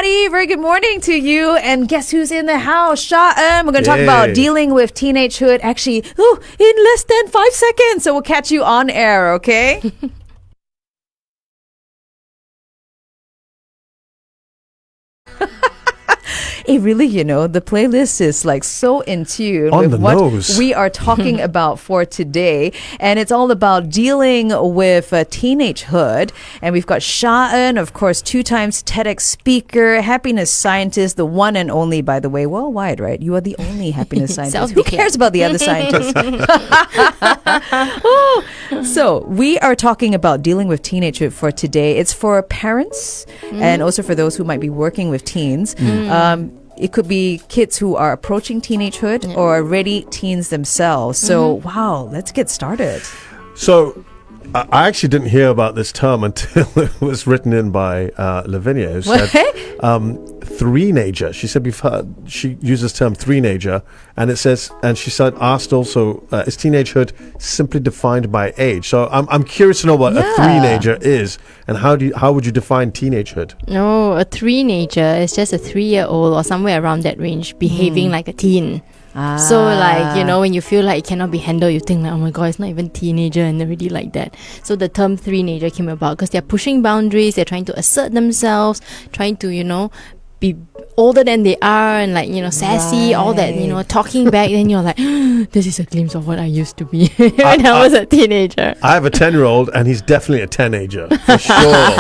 Very good morning to you. And guess who's in the house? Sha-En. We're going to talk about dealing with teenagehood actually in less than 5 seconds. So we'll catch you on air, okay? Really, the playlist is like so in tune with what we are talking about for today. And it's all about dealing with teenagehood. And we've got Sha-En, of course, 2 times TEDx speaker, happiness scientist, the one and only, by the way, worldwide, right? You are the only happiness scientist. Who cares about the other scientists? So we are talking about dealing with teenagehood for today. It's for parents and also for those who might be working with teens. It could be kids who are approaching teenagehood or already teens themselves. So, wow, let's get started. So, I actually didn't hear about this term until it was written in by Lavinia, who said three-nager. She said she uses the term three-nager, and it says, and she said, asked also, is teenagehood simply defined by age? So I'm curious to know what a three-nager is, and how would you define teenagehood? No, a three-nager is just a 3-year-old or somewhere around that range behaving like a teen. So when you feel like it cannot be handled, you think like, oh my god, it's not even teenager and already like that. So the term three-nager came about because they're pushing boundaries, they're trying to assert themselves, trying to, be older than they are and sassy, all that, talking back. Then you're like, this is a glimpse of what I used to be when I was a teenager. I have a 10-year-old and he's definitely a teenager, for sure.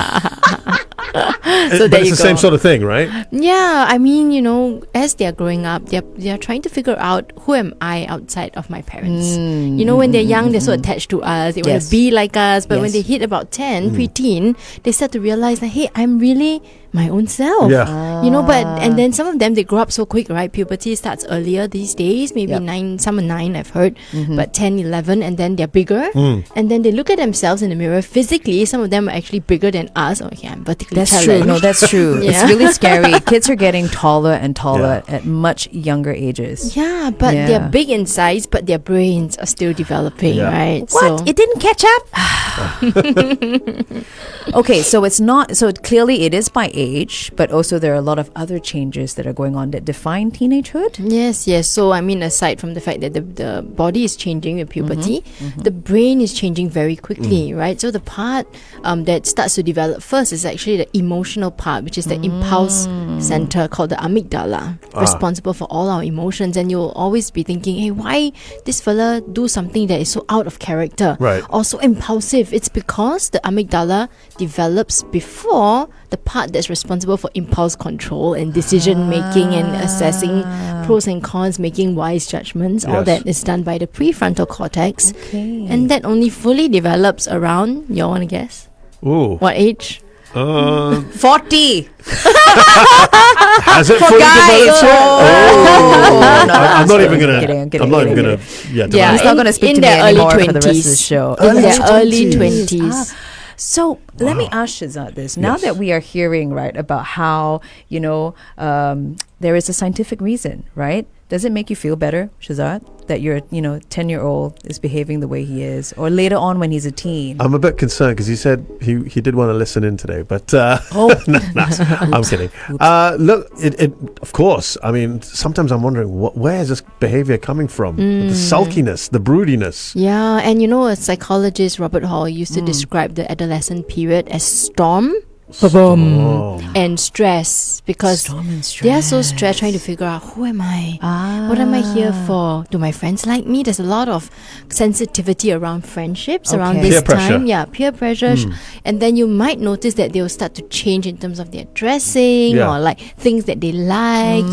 So but it's the same sort of thing, right? Yeah, I mean, as they're growing up, they're trying to figure out, who am I outside of my parents? When they're young, they're so attached to us, they want to be like us, but when they hit about 10, preteen, they start to realize that, hey, I'm really my own self. And then some of them, they grow up so quick, right? Puberty starts earlier these days, maybe 9, some are 9, I've heard, but 10, 11, and then they're bigger, and then they look at themselves in the mirror physically. Some of them are actually bigger than us. Okay, I'm vertically challenged. True. No, that's true. It's really scary. Kids are getting taller and taller at much younger ages. Yeah, but they're big in size, but their brains are still developing, right? What? So it didn't catch up? Okay, so it's not, so clearly it is by age, but also there are a lot of other changes that are going on that define teenagehood. Yes. So, I mean, aside from the fact that the body is changing with puberty, the brain is changing very quickly, right? So the part that starts to develop first is actually the emotional part, which is the impulse center called the amygdala, responsible for all our emotions. And you'll always be thinking, hey, why this fella do something that is so out of character or so impulsive? It's because the amygdala develops before the part that's responsible for impulse control and decision making and assessing pros and cons, making wise judgments. All that is done by the prefrontal cortex, and that only fully develops around, you want to guess? Ooh. What age? 40. Has it fully developed yet? I'm not even gonna. He's not gonna speak to me anymore for the rest of the show. In their early 20s. So let me ask Shehzad this. Now that we are hearing, right, about how, there is a scientific reason, right? Does it make you feel better, Shehzad, that your 10-year-old is behaving the way he is, or later on when he's a teen? I'm a bit concerned because he said he did want to listen in today, but I'm kidding. Look, it of course. I mean, sometimes I'm wondering where is this behavior coming from? The sulkiness, the broodiness. Yeah, and a psychologist, Robert Hall, used to describe the adolescent period as storm and stress, because they are so stressed trying to figure out, who am I? What am I here for? Do my friends like me? There's a lot of sensitivity around friendships around this time. Yeah, peer pressure. And then you might notice that they'll start to change in terms of their dressing or like things that they like,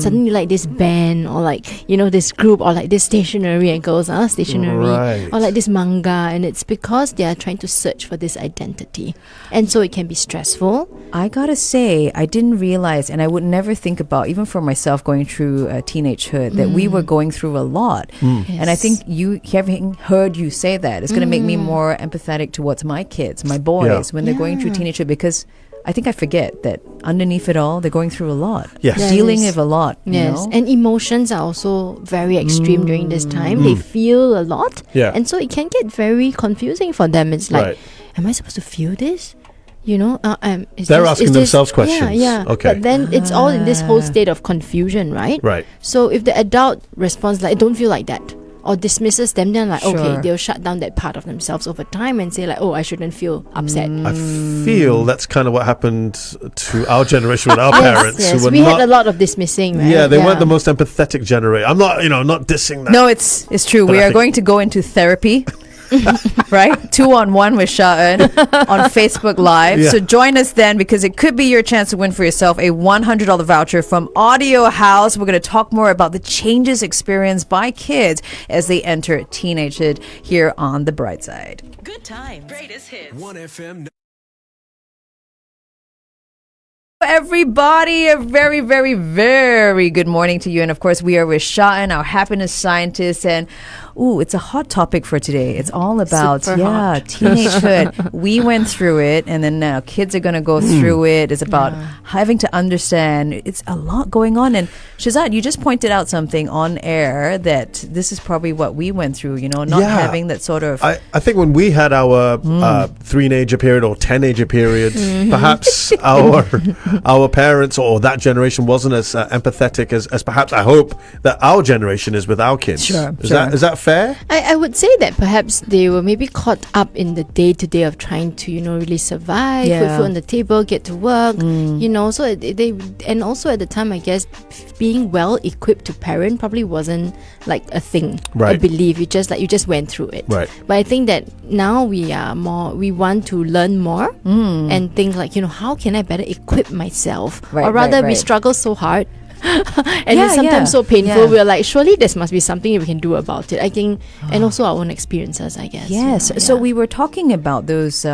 suddenly like this band or like, this group or like this stationery, and goes, stationery, or like this manga. And it's because they are trying to search for this identity. And so it can be stressful. I gotta say, I didn't realize, and I would never think about, even for myself going through teenagehood, that we were going through a lot. And I think having heard you say that, it's going to make me more empathetic towards my kids, my boys, when they're going through teenagehood, because I think I forget that underneath it all, they're going through a lot. Dealing with a lot. Yes. And emotions are also very extreme during this time. They feel a lot. And so it can get very confusing for them. It's like, am I supposed to feel this? They're asking themselves questions. Yeah. Okay. But then it's all in this whole state of confusion, right? Right. So if the adult responds like, I don't feel like that, or dismisses them, then Sure. okay, they'll shut down that part of themselves over time and say like, oh, I shouldn't feel upset. I feel that's kind of what happened to our generation with our parents. Yes, who were we not, had a lot of dismissing, right? Yeah, they weren't the most empathetic generation. I'm not, not dissing that. No, it's true. But We I are think- going to go into therapy. Right? 2-on-1 with Sha-En on Facebook Live. Yeah. So join us then, because it could be your chance to win for yourself a $100 voucher from Audio House. We're going to talk more about the changes experienced by kids as they enter teenagehood here on the Brightside. Good times. Greatest hits. 1FM. Everybody, a very, very, very good morning to you. And of course, we are with Sha-En, our happiness scientist. And it's a hot topic for today. It's all about, Super hot. teenagehood. We went through it, and then now kids are going to go through it. It's about having to understand. It's a lot going on. And Shehzad, you just pointed out something on air that this is probably what we went through, not having that sort of... I think when we had our three-nager period or 10-nager period, perhaps our parents or that generation wasn't as empathetic as perhaps I hope that our generation is with our kids. Sure, Is that fair? I would say that perhaps they were maybe caught up in the day-to-day of trying to, really survive, put food on the table, get to work, so they and also at the time, I guess, being well equipped to parent probably wasn't like a thing. Right. I believe you just went through it. Right. But I think that now we want to learn more and think like, how can I better equip myself? Right, or rather, right. we struggle so hard. And Yeah, it's sometimes yeah. so painful. Yeah. We're like, surely there must be something we can do about it. I think, and also our own experiences, I guess. Yes. So we were talking about those,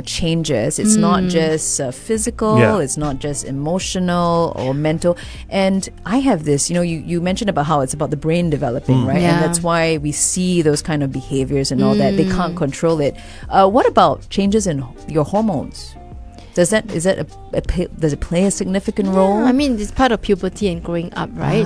changes. It's not just physical. Yeah. It's not just emotional or mental. And I have this, you mentioned about how it's about the brain developing, right? Yeah. And that's why we see those kind of behaviors and all that. They can't control it. What about changes in your hormones? Does it play a significant role? I mean, it's part of puberty and growing up, right?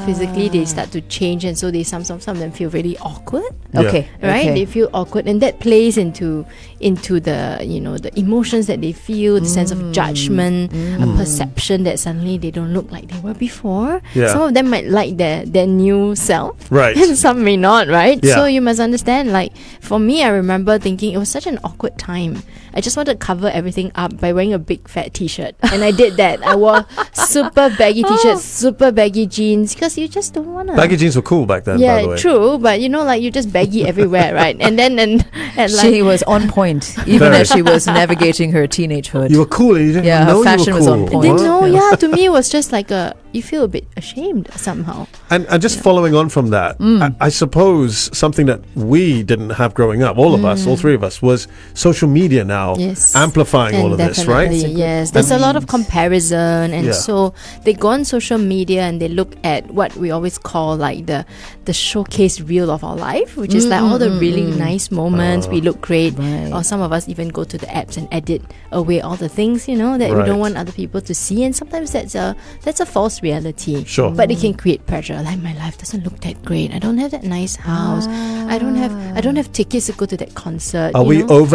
Physically they start to change, and so some of them feel really awkward. Okay. Right, Okay. they feel awkward, and that plays into the the emotions that they feel, the sense of judgment, a perception that suddenly they don't look like they were before. Yeah. Some of them might like their new self, Right. and some may not, right? Yeah. So you must understand. Like for me, I remember thinking it was such an awkward time. I just wanted to cover everything up by wearing a big fat t-shirt, and I did that. I wore super baggy t-shirts, super baggy jeans, because you just don't want to. Baggy jeans were cool back then, by the Yeah, way. true, but you just baggy everywhere, right? And then and like She was on point, even Very. as she was navigating her teenagehood. You were cool and you didn't Yeah, her know you fashion were was cool. on point. didn't know. Yeah. Yeah, to me it was just like you feel a bit ashamed somehow. And just following on from that, I suppose something that we didn't have growing up, all of us, all three of us, was social media now Yes. amplifying all of this, right? Definitely, yes. There's a lot of comparison, and Yeah. so they go on social media and they look at what we always call like the showcase reel of our life, which is like all the really nice moments. We look great, Right. or some of us even go to the apps and edit away all the things that we Right. don't want other people to see, and sometimes that's a false reality. Sure. But it can create pressure. Like my life doesn't look that great. I don't have that nice house. I don't have tickets to go to that concert. Are you we know?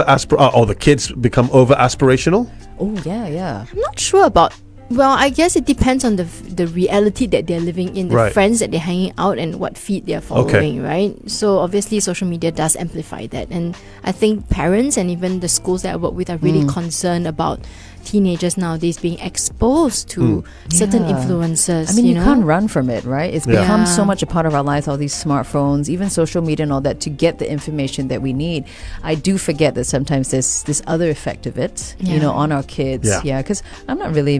or the kids become over aspirational? Oh, yeah. I'm not sure about. Well, I guess it depends on the reality that they're living in, the Right. friends that they're hanging out, and what feed they're following, right? So obviously, social media does amplify that, and I think parents and even the schools that I work with are really concerned about teenagers nowadays being exposed to certain Yeah. influences. I mean, you know? can't run from it, right? It's Yeah. become Yeah. so much a part of our lives, all these smartphones, even social media and all that, to get the information that we need. I do forget that sometimes there's this other effect of it, Yeah. on our kids. Yeah. Yeah, because I'm not really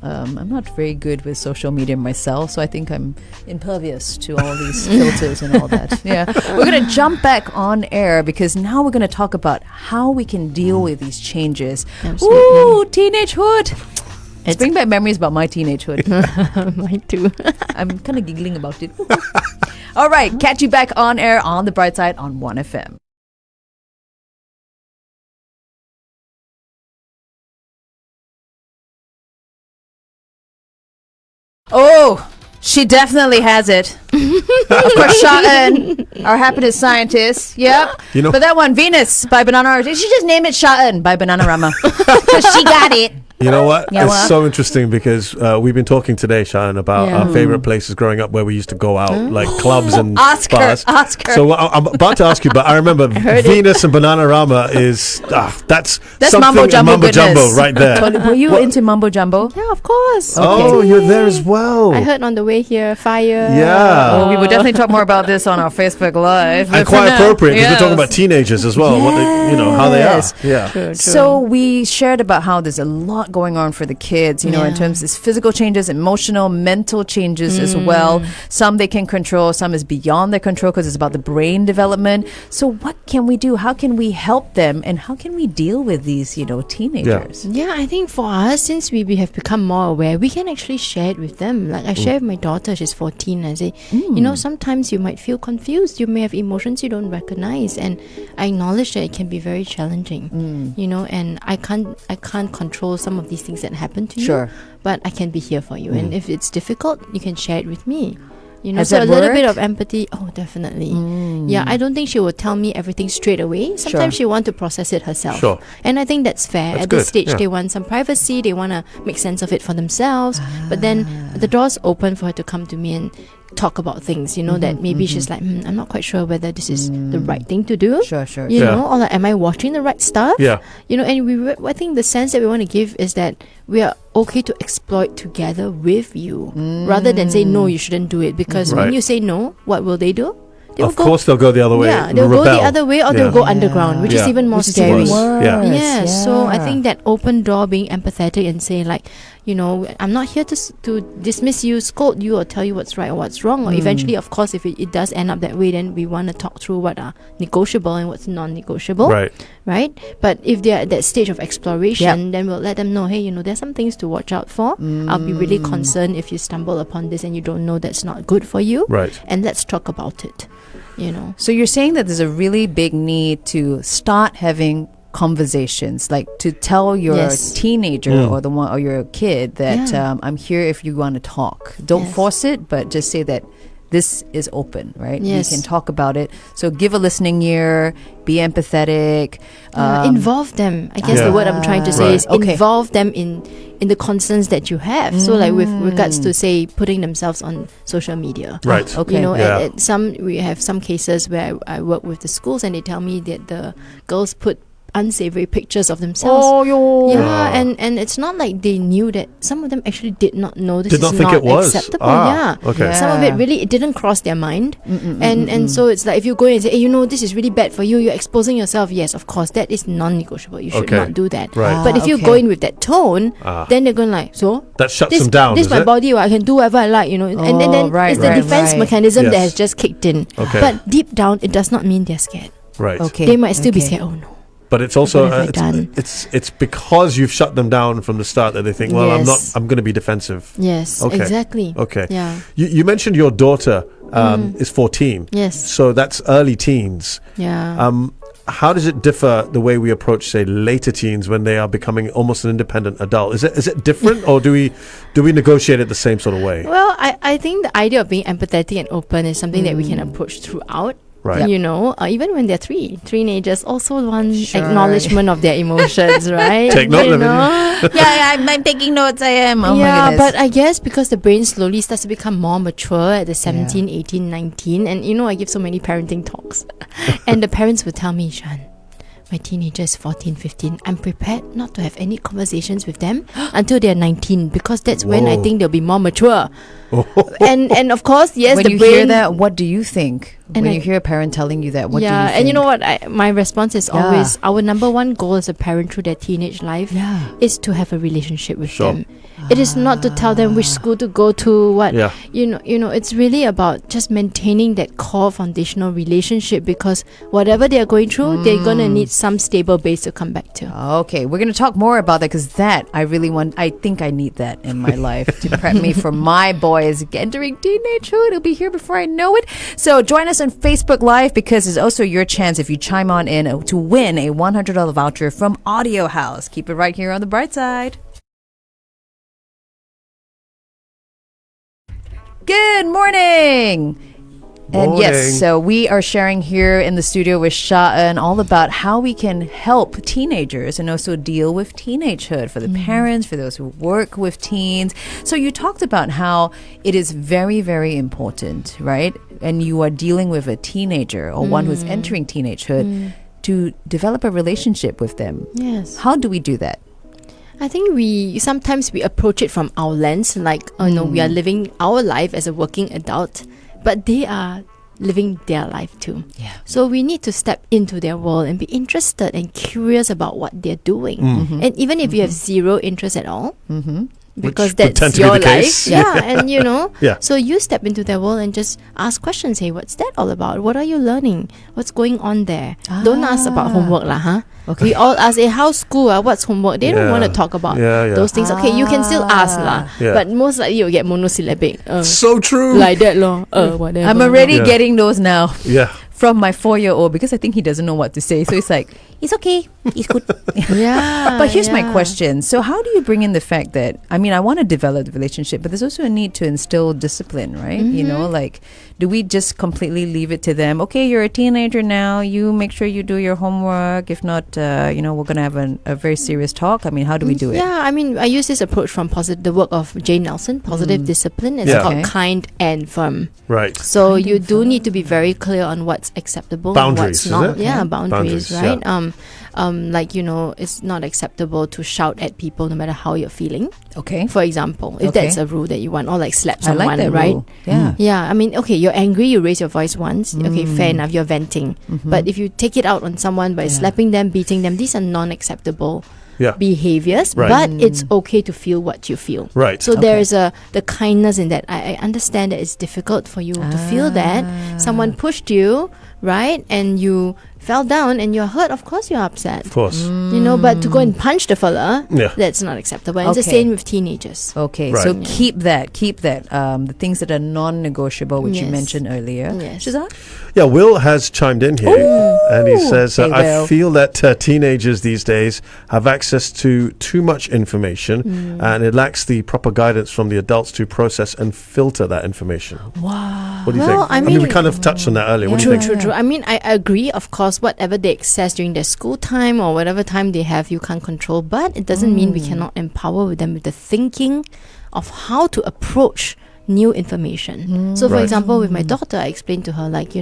I'm not very good with social media myself, so I think I'm impervious to all these filters and all that. Yeah. We're going to jump back on air, because now we're going to talk about how we can deal with these changes. Absolutely. Ooh, teenagehood. It's bringing back memories about my teenagehood. Mine too. I'm kind of giggling about it. All right, catch you back on air on the Brightside on 1FM. Oh, She definitely has it. Of course, Sha-En, our happiness scientist. Yep. But that one, Venus by Bananarama. She just name it Sha-En by Bananarama. Because she got it. You know what? It's so interesting because we've been talking today, Sha-En, about our favorite places growing up where we used to go out, like clubs and bars. Oscar. So I'm about to ask you, but I remember Venus and Bananarama is that's Mambo Jumbo, right there. Were you into Mambo Jumbo? Yeah, of course. Okay. Oh, you're there as well. I heard on the way here, fire. Yeah. Oh, we will definitely talk more about this on our Facebook Live. And quite appropriate because we're talking about teenagers as well. What they, how they are. Yeah. True. So we shared about how there's a lot going on for the kids, in terms of physical changes, emotional, mental changes as well. Some they can control, some is beyond their control because it's about the brain development. So what can we do? How can we help them? And how can we deal with these, teenagers? Yeah, I think for us, since we have become more aware, we can actually share it with them. Like I share with my daughter, she's 14. I say, sometimes you might feel confused. You may have emotions you don't recognize. And I acknowledge that it can be very challenging, and I can't control some of these things that happen to you, but I can be here for you. And if it's difficult, you can share it with me. So a little bit of empathy. Oh, definitely. Yeah, I don't think she will tell me everything straight away. Sometimes she wants to process it herself. And I think that's fair. At this stage, they want some privacy. They want to make sense of it for themselves. But then the door's open for her to come to me and talk about things, that maybe she's like, I'm not quite sure whether this is the right thing to do. You know, or like, am I watching the right stuff? And I think the sense that we want to give is that we are okay to exploit together with you, rather than say, no, you shouldn't do it. Because when you say no, what will they do? Of course they'll go the other way. Yeah, they'll go the other way, or they'll go underground, which is even more scary. So I think that open door, being empathetic and saying like, I'm not here to dismiss you, scold you, or tell you what's right or what's wrong. Or eventually, of course, if it does end up that way, then we want to talk through what are negotiable and what's non-negotiable. Right? But if they're at that stage of exploration, then we'll let them know, hey, there's some things to watch out for. I'll be really concerned if you stumble upon this and you don't know that's not good for you. And let's talk about it. So you're saying that there's a really big need to start having conversations, like to tell your teenager or your kid that I'm here if you want to talk. Don't force it, but just say that this is open, right? We can talk about it. So give a listening ear, be empathetic, involve them. I guess the word I'm trying to say is involve them in the concerns that you have. So like with regards to say putting themselves on social media. We have some cases where I work with the schools and they tell me that the girls put unsavory pictures of themselves. And it's not like they knew that. Some of them actually did not know this is not acceptable. Some of it really, it didn't cross their mind. And so it's like if you go and say, hey, this is really bad for you, you're exposing yourself. Yes, of course, that is non-negotiable. You should not do that. But if you go in with that tone, then they're going like, so that shuts them down. This is my body, I can do whatever I like, and then it's the defense mechanism that has just kicked in. But deep down, it does not mean they're scared. They might still be scared. Oh no. But it's also it's because you've shut them down from the start that they think, well, I'm going to be defensive. Exactly. You mentioned your daughter is 14. So that's early teens. How does it differ the way we approach, say, later teens when they are becoming almost an independent adult? Is it different, or do we negotiate it the same sort of way? Well, I think the idea of being empathetic and open is something that we can approach throughout. Even when they're teenagers also want acknowledgement of their emotions, right? Take note, I'm taking notes. I am. My goodness. But I guess because the brain slowly starts to become more mature at the 17, 18, 19, and I give so many parenting talks, and the parents would tell me, Shan, my teenager is 14, 15. I'm prepared not to have any conversations with them until they're 19, because that's when I think they'll be more mature. And of course, yes, when you hear that, what do you think? When you hear a parent telling you that, what do you think? And you know what? My response is always, our number one goal as a parent through their teenage life is to have a relationship with them. It is not to tell them which school to go to, what it's really about just maintaining that core foundational relationship, because whatever they are going through, they're gonna need some stable base to come back to. Okay, we're gonna talk more about that, because that I think I need that in my life to prep me for my boys entering teenagehood. It'll be here before I know it. So join us on Facebook Live, because it's also your chance, if you chime on in, to win a $100 voucher from Audio House. Keep it right here on the Brightside. Good morning. And yes, so we are sharing here in the studio with Sha-En all about how we can help teenagers and also deal with teenagehood for the parents, for those who work with teens. So you talked about how it is very, very important, right? And you are dealing with a teenager or one who's entering teenagehood to develop a relationship with them. Yes. How do we do that? I think we sometimes approach it from our lens, like, we are living our life as a working adult, but they are living their life too. Yeah. So we need to step into their world and be interested and curious about what they're doing. And even if you have zero interest at all, because Which would tend that's to be your the life. case. Yeah, and Yeah. so you step into their world and just ask questions. Hey, what's that all about? What are you learning? What's going on there? Don't ask about homework lah, huh? Okay. We all ask, hey, how's school? What's homework? They don't want to talk about those things. Okay, you can still ask lah, but most likely you'll get monosyllabic. So true. Like that lor. Whatever. I'm already getting those now. Yeah. From my 4-year-old because I think he doesn't know what to say. So it's like, it's okay. It's good. Yeah. But here's my question. So how do you bring in the fact that, I mean, I want to develop the relationship, but there's also a need to instill discipline, right? You know, like, do we just completely leave it to them? Okay, you're a teenager now. You make sure you do your homework. If not, we're going to have a very serious talk. I mean, how do we do it? Yeah, I mean, I use this approach from the work of Jane Nelson, Positive Discipline. It's called Kind and Firm. Right. So you do need to be very clear on what's acceptable Boundaries, and what's not. is it? Yeah, boundaries, right? Yeah. It's not acceptable to shout at people no matter how you're feeling. Okay. For example, if that's a rule that you want, or like slap I someone, like that right? rule. Yeah. Yeah, I mean, okay, you're angry, you raise your voice once. Okay, fair enough, you're venting. But if you take it out on someone by slapping them, beating them, these are non-acceptable behaviors. Right. But it's okay to feel what you feel. Right. So there's the kindness in that. I understand that it's difficult for you to feel that. Someone pushed you, right? And you fell down and you're hurt. Of course you're upset. Of course. But to go and punch the fella, Yeah. that's not acceptable. And it's the Okay. same with teenagers. Okay, Right. so keep that. The things that are non-negotiable, which you Yes. mentioned earlier. Yes. Shehzad? Yeah, Will has chimed in here and he says, Hey, I Will. feel that teenagers these days have access to too much information and it lacks the proper guidance from the adults to process and filter that information. Wow. What do you Well, think? I we mean- kind of touched on that earlier. What do you think? True. I mean, I agree, of course, whatever they access during their school time or whatever time they have, you can't control. But it doesn't mean we cannot empower them with the thinking of how to approach new information. So, for Right. example, with my daughter, I explained to her, like,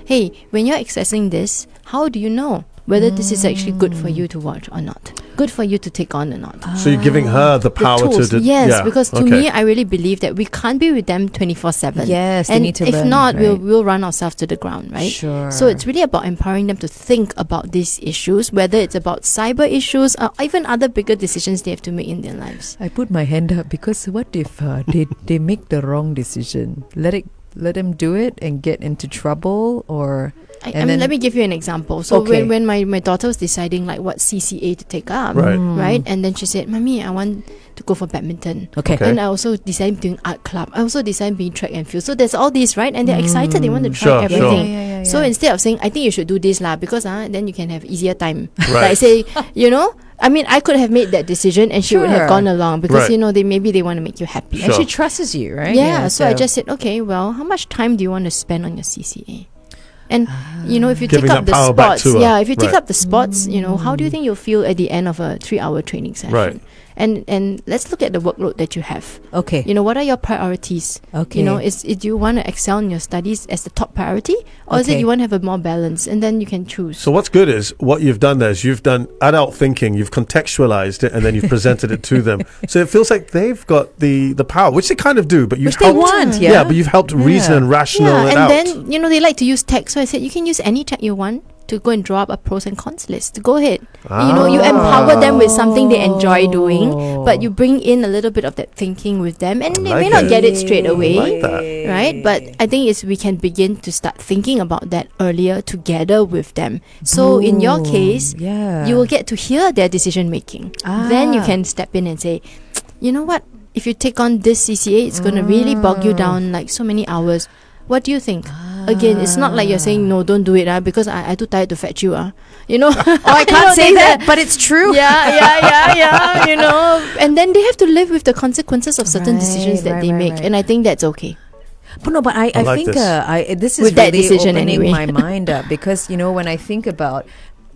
hey, when you're accessing this, how do you know whether this is actually good for you to watch or not? Good for you to take on or not? So you're giving her the power The tools. to... Yes, yeah, because to okay. me, I really believe that we can't be with them 24/7. Yes, they and need to if learn, not, right? we'll run ourselves to the ground, right? Sure. So it's really about empowering them to think about these issues, whether it's about cyber issues or even other bigger decisions they have to make in their lives. I put my hand up because what if they make the wrong decision? Let them do it and get into trouble, or I mean, let me give you an example. So Okay. when my daughter was deciding like what CCA to take up, Right. and then she said, "Mommy, I want to go for badminton." Okay. Okay. And I also decided doing art club. I also decided being track and field. So there's all these, right? And they're excited. They want to try Sure, everything. sure. Yeah. So instead of saying, I think you should do this lah, because then you can have easier time. Right. Like say, I mean, I could have made that decision and she would have Sure. gone along because, Right. they want to make you happy. And Sure. she trusts you, right? Yeah, so I just said, okay, well, how much time do you want to spend on your CCA? And, if you Giving take up that the power back sports, to her. if you take Right. up the sports, how do you think you'll feel at the end of a 3-hour training session? Right. And let's look at the workload that you have. Okay. What are your priorities? Okay. Do you want to excel in your studies as the top priority, or is it Okay. you want to have a more balance? And then you can choose. So what's good is what you've done there is you've done adult thinking, you've contextualized it, and then you've presented it to them. So it feels like they've got the power, which they kind of do, but you've Which they helped. want, Yeah, yeah. but you've helped reason and rational it and out. then they like to use tech. So I said you can use any tech you want to go and draw up a pros and cons list. Go ahead. You empower them with something they enjoy doing, but you bring in a little bit of that thinking with them, and they may like not it. get it straight away. like that. Right, but I think we can begin to start thinking about that earlier together with them. So in your case, you will get to hear their decision making. Then you can step in and say, you know what? If you take on this CCA, it's going to really bog you down like so many hours. What do you think? Again, it's not like you're saying no, don't do it, because I'm too tired to fetch you. Oh, I can't say that, but it's true. And then they have to live with the consequences of certain decisions that they make, and I think that's okay. But no, but I like think this. This is With that really decision opening anyway. my mind up because, when I think about,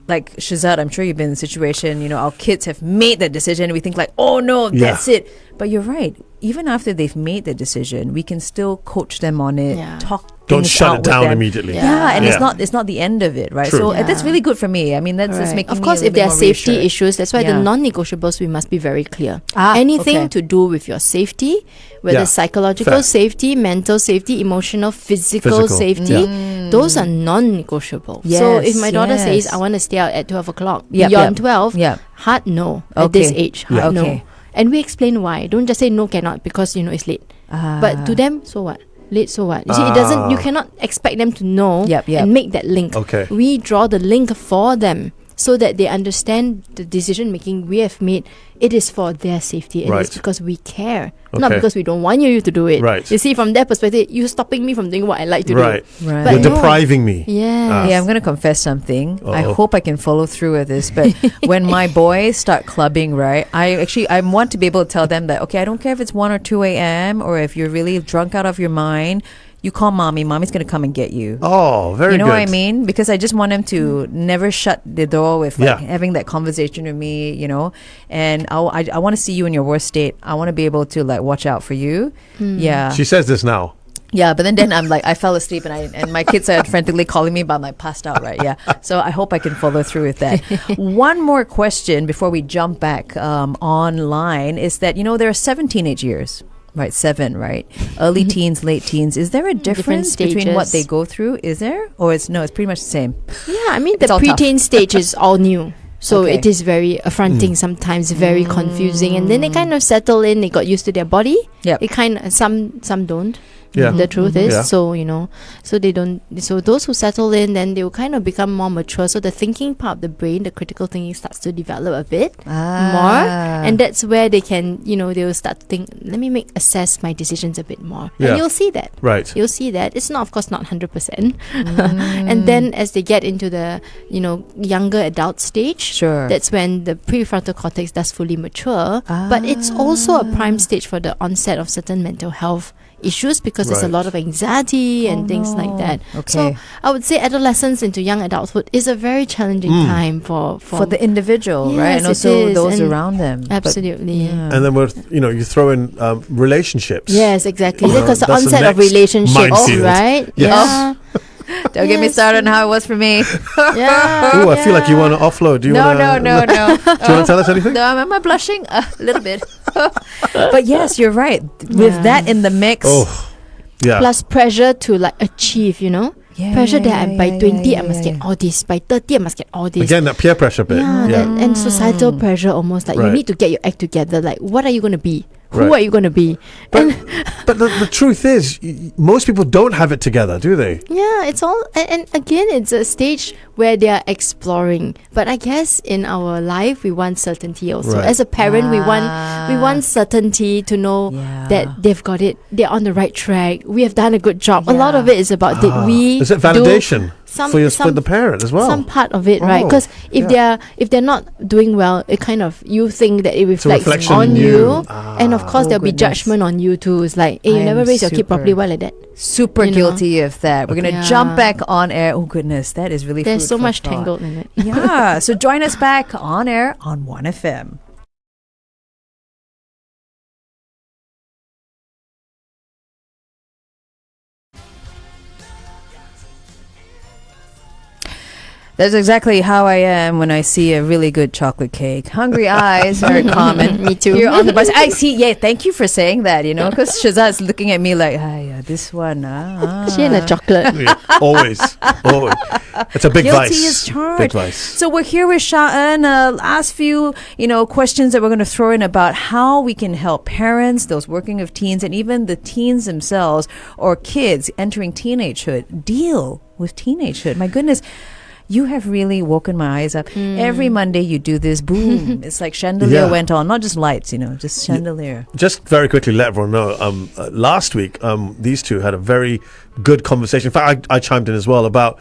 like, Shehzad, I'm sure you've been in the situation, our kids have made that decision and we think like, oh no, that's it. But you're right. Even after they've made the decision, we can still coach them on it, talk Don't things shut out it down with them. immediately. And Yeah. it's not the end of it, right? True. So that's really good for me. I mean, that's Right. making Of me course, a if there little are bit more safety reassured. issues, that's why the Yeah. non-negotiables, we must be very clear. Ah, Anything okay. to do with your safety, whether Yeah. psychological Fair. safety, mental safety, emotional, physical Physical. safety, those are non-negotiable. So if my daughter says, I want to stay out at 12 o'clock, beyond 12, hard no. At this age, hard no. And we explain why. Don't just say no, cannot, because it's late. But to them, so what? Late, so what? You see, it doesn't. You cannot expect them to know and make that link. Okay. We draw the link for them so that they understand the decision making we have made. It is for their safety. It is because we care, not because we don't want you to do it. Right. You see, from their perspective, you're stopping me from doing what I like to Right. do. Right. But You're no. depriving me. Yeah. Yeah, I'm going to confess something. I Uh-oh. hope I can follow through with this. But when my boys start clubbing, right, I want to be able to tell them that, okay, I don't care if it's 1 or 2 a.m. or if you're really drunk out of your mind. You call mommy. Mommy's going to come and get you. Oh, very good. You know what I mean? Because I just want them to never shut the door with having that conversation with me, And I want to see you in your worst state. I want to be able to watch out for you. Yeah. She says this now. Yeah, but then I'm like, I fell asleep and my kids are frantically calling me, but I'm like passed out, right? Yeah. So I hope I can follow through with that. One more question before we jump back online is that, there are 7 teenage years. Right, 7, right? Early teens, late teens. Is there a difference between what they go through? Is there? Or it's pretty much the same. Yeah, I mean, the It's all preteen stage is all new. So Okay. it is very affronting sometimes, very confusing. And then they kind of settle in, they got used to their body. Yep. It kind of, some don't. Yeah. The truth is, Yeah. so so they don't. So those who settle in, then they will kind of become more mature. So the thinking part of the brain, the critical thinking, starts to develop a bit more, and that's where they can, they will start to think. Let me assess my decisions a bit more, and you'll see that. Right. You'll see that it's not, of course, not 100%. And then as they get into the younger adult stage, Sure. that's when the prefrontal cortex does fully mature. But it's also a prime stage for the onset of certain mental health issues because there's a lot of anxiety and things like that. Okay. So I would say adolescence into young adulthood is a very challenging time for the individual, Yes, right? And it also is. those And around them. absolutely. And then you throw in relationships. Yes, exactly. You know, Because the that's the onset of next relationships, minefield. right? Yes. Don't get me Yes. started on how it was for me. Yeah. Ooh, I feel like you want to offload. Do you No. want to? No. Do you want to tell us anything? No, am I blushing? A little bit. But yes, you're right. With that in the mix. Oh, yeah. Plus pressure to achieve, pressure that by 20 I must yeah. get all this, by 30 I must get all this. Again, that peer pressure bit. And societal pressure almost like you Right. need to get your act together. Like, what are you going to be? Who Right. are you going to be? But the truth is, most people don't have it together, do they? Yeah, it's all, and again, it's a stage where they are exploring. But I guess in our life, we want certainty also. Right. As a parent, we want certainty to know that they've got it, they're on the right track. We have done a good job. A lot of it is about did we Is it do validation for some the parent as well? some part of it, right? Because if they're not doing well, it kind of, you think that it reflects reflection on in you, you. and of course Oh, there'll be goodness. judgment on you too. It's like, hey, you I never am raise your kid properly. super- Why like that? Super You know. guilty of that. We're going to Yeah. jump back on air. Oh, goodness. That is really There's food so for much thought. tangled in it. Yeah. So join us back on air on 1FM. That's exactly how I am when I see a really good chocolate cake. Hungry eyes, very common. Me too. You're on the bus. I see. Yeah, thank you for saying that. Because Shehzad's looking at me like, yeah, this one. She and a chocolate. Yeah, always. It's a big Guilty vice. as charged. Big vice. So we're here with Sha-En. Last few, questions that we're going to throw in about how we can help parents, those working with teens, and even the teens themselves or kids entering teenagehood deal with teenagehood. My goodness. You have really woken my eyes up. Every Monday you do this. Boom. It's like chandelier went on. Not just lights, just chandelier. Just very quickly, let everyone know. Last week, these two had a very good conversation. In fact, I chimed in as well about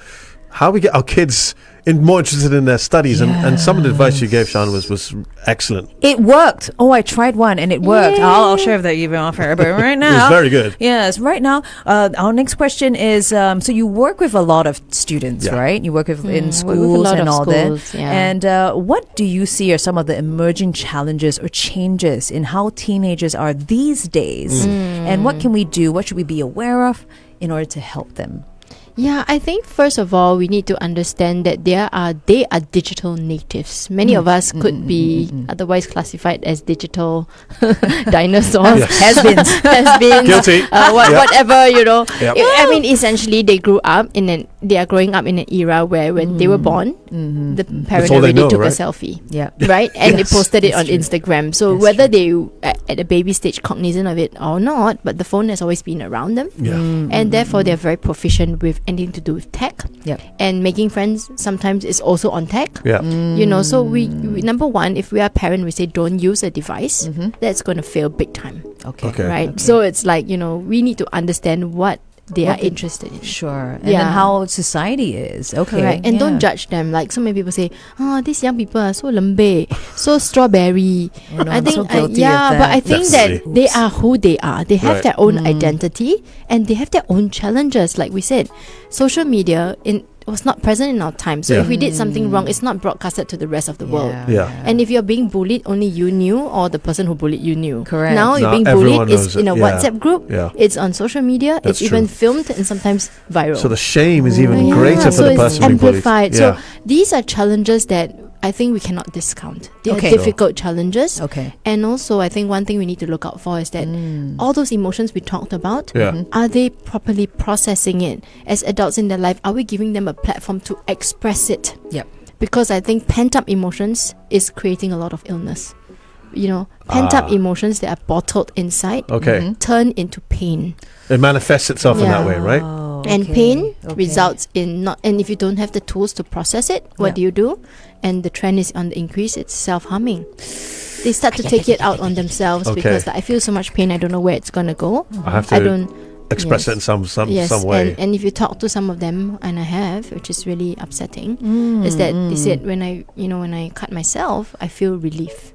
how we get our kids more interested in their studies. And some of the advice you gave, Sha-En, was excellent. It worked. Oh, I tried one and it worked. I'll share that even off air. But right now, it was very good. Yes, right now, our next question is: so you work with a lot of students, right? You work with in schools and all that. Yeah. And what do you see are some of the emerging challenges or changes in how teenagers are these days? And what can we do? What should we be aware of in order to help them? Yeah, I think first of all we need to understand that they are digital natives. Many of us could be otherwise classified as digital dinosaurs. Has been Guilty. Whatever, you know. Yep. I mean, essentially they are growing up in an era where when they were born, the parent already took a selfie. Yeah. Right? And they posted it on Instagram. So whether they at a baby stage cognizant of it or not, but the phone has always been around them. Yeah. And therefore they're very proficient with anything to do with tech. And making friends sometimes is also on tech. Yeah. You know, so we number one, if we are a parent, we say don't use a device, that's going to fail big time. Okay. Right? Okay. So it's like, you know, we need to understand what they are interested in. Sure. And then how society is. Okay. Correct. And don't judge them. Like so many people say, these young people are so lembe, so strawberry. I'm so guilty of but that. I think That's that they are who they are. They have Right. their own identity and they have their own challenges. Like we said, social media was not present in our time. So if we did something wrong, it's not broadcasted to the rest of the world. Yeah. And if you're being bullied, only you knew, or the person who bullied you knew. Correct. Now you're Now being everyone bullied. It's knows in a it. Yeah. WhatsApp group. Yeah. It's on social media. That's it's even true. filmed and sometimes viral. So the shame is even greater for so the it's person being bullied. amplified. Yeah. So these are challenges that I think we cannot discount. They Okay. are difficult challenges. Okay. And also, I think one thing we need to look out for is that all those emotions we talked about, are they properly processing it? As adults in their life, are we giving them a platform to express it? Yep. Because I think pent-up emotions is creating a lot of illness. You know, pent-up emotions that are bottled inside turn into pain. It manifests itself in that way, right? And pain results in not. And if you don't have the tools to process it, what do? And the trend is on the increase. It's self-harming. They start to take it out on themselves because I feel so much pain. I don't know where it's gonna go. I have to express it in some way. And if you talk to some of them, and I have, which is really upsetting, is that they said when I cut myself, I feel relief.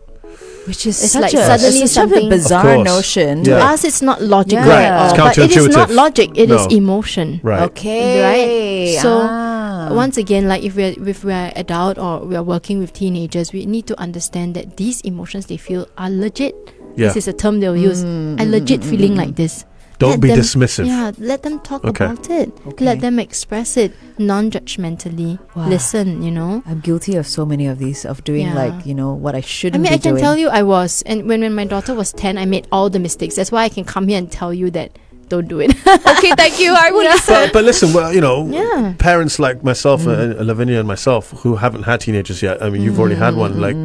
Which is It's such like suddenly such a something- bizarre notion. To us, it's not logical Yeah. at all. It's But it is not counterintuitive. logic. It is No. emotion. Right. Okay. Right? So once again, like if we're adult or we are working with teenagers, we need to understand that these emotions they feel are legit. Yeah. This is a term they'll use. I'm legit feeling like this. Don't Let be them- dismissive. Yeah, let them talk Okay. about it. Let them express it non-judgmentally. Wow. Listen, you know. I'm guilty of so many of these, of doing what I I shouldn't mean, be I can doing. tell you I was. And when my daughter was 10, I made all the mistakes. That's why I can come here and tell you that don't do it. Okay, thank you. I will listen. But listen, well, Yeah. parents like myself, Lavinia and myself, who haven't had teenagers yet. I mean, you've already had one. Like,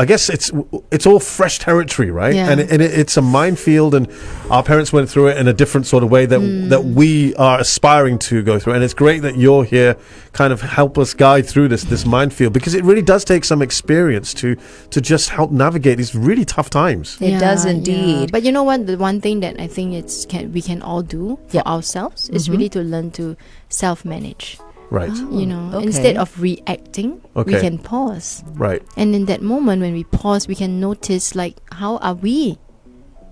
I guess it's all fresh territory, right? Yeah. And it's a minefield, and our parents went through it in a different sort of way that we are aspiring to go through. And it's great that you're here, kind of help us guide through this minefield, because it really does take some experience to just help navigate these really tough times. It does indeed. But you know what? The one thing that I think we can all do for ourselves is really to learn to self-manage. Right. You know, okay. instead of reacting, we Okay. can pause. Right. And in that moment, when we pause, we can notice, like, how are we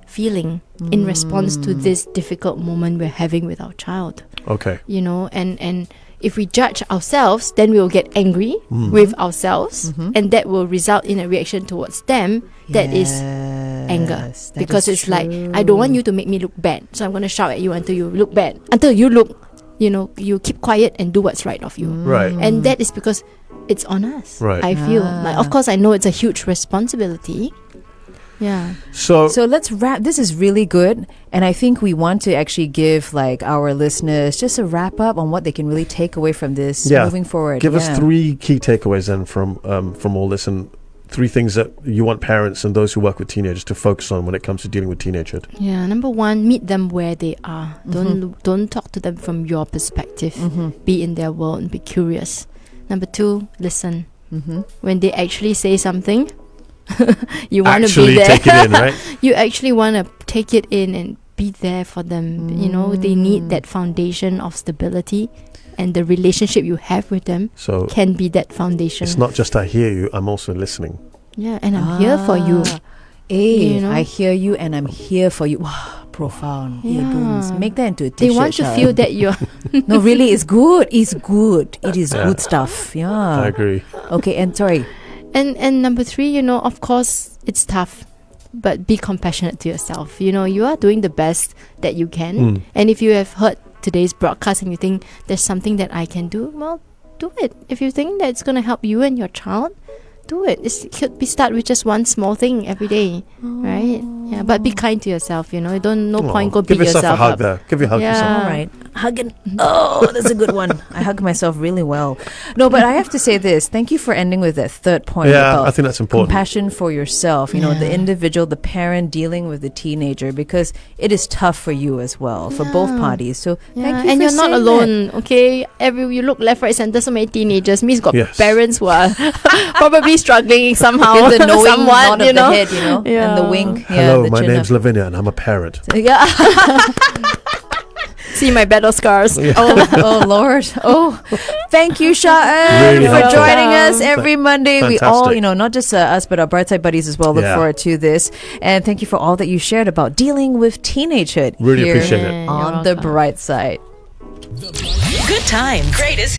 feeling in response to this difficult moment we're having with our child? Okay. You know, and if we judge ourselves, then we will get angry with ourselves, and that will result in a reaction towards them that is anger. That Because is it's like, I don't want you to make me look bad, so I'm going to shout at you until you look bad, until you look, you keep quiet and do what's right of you. Right. And that is because it's on us. Right. I feel like, of course, I know it's a huge responsibility. Yeah. So let's wrap. This is really good, and I think we want to actually give like our listeners just a wrap up on what they can really take away from this moving forward. Give us 3 key takeaways then from all this, and 3 things that you want parents and those who work with teenagers to focus on when it comes to dealing with teenagehood. Yeah. Number 1, meet them where they are. Don't talk to them from your perspective. Be in their world and be curious. Number 2, listen. When they actually say something, you want to be there. Take it in, right? You actually want to take it in and be there for them. You know, they need that foundation of stability, and the relationship you have with them can be that foundation. It's not just I hear you, I'm also listening. Yeah, and I'm here for you. Hey, You know? I hear you and I'm here for you. Wow, profound. Yeah. Make that into a They t-shirt. want to feel that you're... No, really, it's good. It's good. It is good stuff. Yeah. I agree. Okay, and sorry. And number 3, you know, of course, it's tough. But be compassionate to yourself. You know, you are doing the best that you can. And if you have heard today's broadcast and you think there's something that I can do, well, do it. If you think that it's going to help you and your child, do it. It could be start with just one small thing every day, right? Yeah, but be kind to yourself. You know, no point go beat Give yourself a hug up. there. Give your hug yourself. All right. Hugging. Oh, that's a good one. I hug myself really well. No, but I have to say this. Thank you for ending with that third point. Yeah, about I think that's important. Compassion for yourself. You know, the individual, the parent dealing with the teenager, because it is tough for you as well, for both parties. So thank you and for you're not saying alone, okay? You look left, right, center, so many teenagers. Means got Yes. parents who are probably struggling somehow. With the knowing somewhat, nod of you know? the head, you know, and the wink. Hello, the my chin name's up. Lavinia and I'm a parent. Yeah. See my battle scars. Oh Lord. Oh, thank you, Sha-En, Really for helpful. joining us every Monday. We all, Fantastic. you know, not just us, but our Brightside buddies as well, look Yeah. forward to this. And thank you for all that you shared about dealing with teenagehood Really here appreciate it. Yeah, on you're the welcome. Bright Side. Good times. Greatest